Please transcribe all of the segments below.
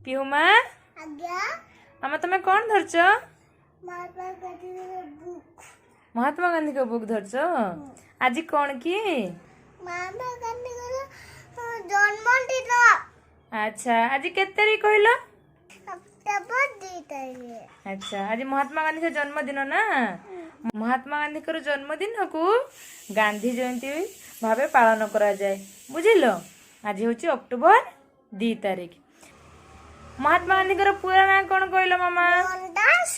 पिहुमा आज्ञा मामा तुम्हें कौन धरच? महात्मा गांधी बुक महात्मा गांधी का बुक धरच। आज कौन की? महात्मा गांधी जन्मदिन अच्छा आज के तारीख कहल? अक्टोबर 2 तारीख। अच्छा आज महात्मा गांधी का जन्मदिन ना। महात्मा गांधी का जन्मदिन को गांधी जयंती भावे पालन करा जाए बुझिल। आज हूँ अक्टोबर 2 तारीख। महात्मा गांधी का पूरा ना कौन कहल मामा? मोहनदास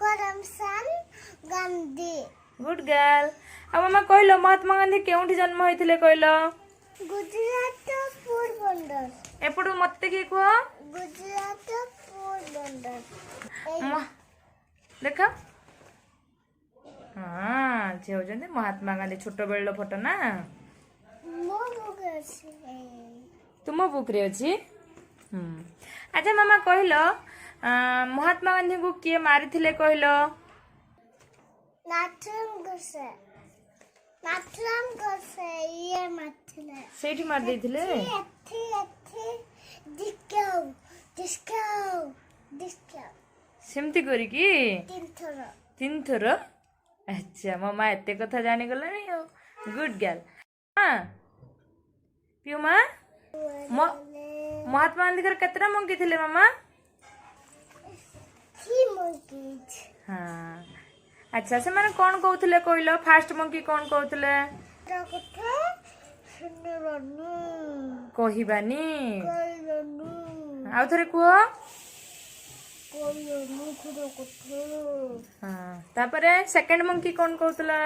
करमचंद गांधी। Good girl. अब मामा कहल महात्मा गांधी केउठी जन्म होइथिले कहल? गुजरात पोरबंदर। एपटू मत कि कह गुजरात पोरबंदर। देख हाँ से होचंदी महात्मा गांधी छोट बेल फोटो ना। मो बुक अछि। तुम बुक रे अछि। अच्छा मामा कहल महात्मा गांधी को किए मारिथिले कहल? नाथुराम गोडसे। नाथुराम गोडसे ये मारथिले। सेठी मार देथिले। डिस्काउ डिस्काउ डिस्काउ सेमती करी की तीन थर। 3 थर। अच्छा मामा एते कथा जानी गलानी हो। Good girl. हाँ पियुमा महात्मा गांधी कर केतरा मंकी थिले मामा? 3 monkeys। हाँ अच्छा से माने कौन कहउथिले कहलो? फास्ट मंकी कौन कहउथिले? कथा सुनबानी कहिबानी। कहबानी आउ थरे कुह। कहबानी खुद कथा। हाँ तापरे सेकंड मंकी कौन कहउथिला?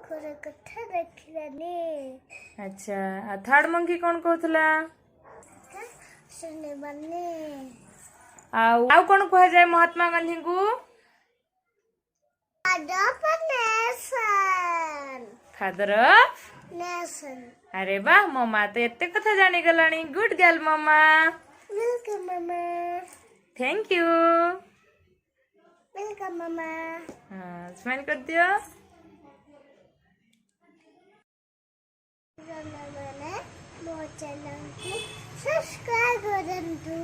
खुद कथा देखिबानी। अच्छा आ थर्ड मंकी कौन कहउथिला? सुनबानी। आउ कौन कह जाए महात्मा गांधी को? Father of nation. अरे वाह मम्मा तो एते कथा जानी गलानी। गुड गर्ल मम्मा। वेलकम मामा। Thank you. वेलकम मामा। हाँ स्माइल कर दियो। मो चैनल को सब्सक्राइब करंतु।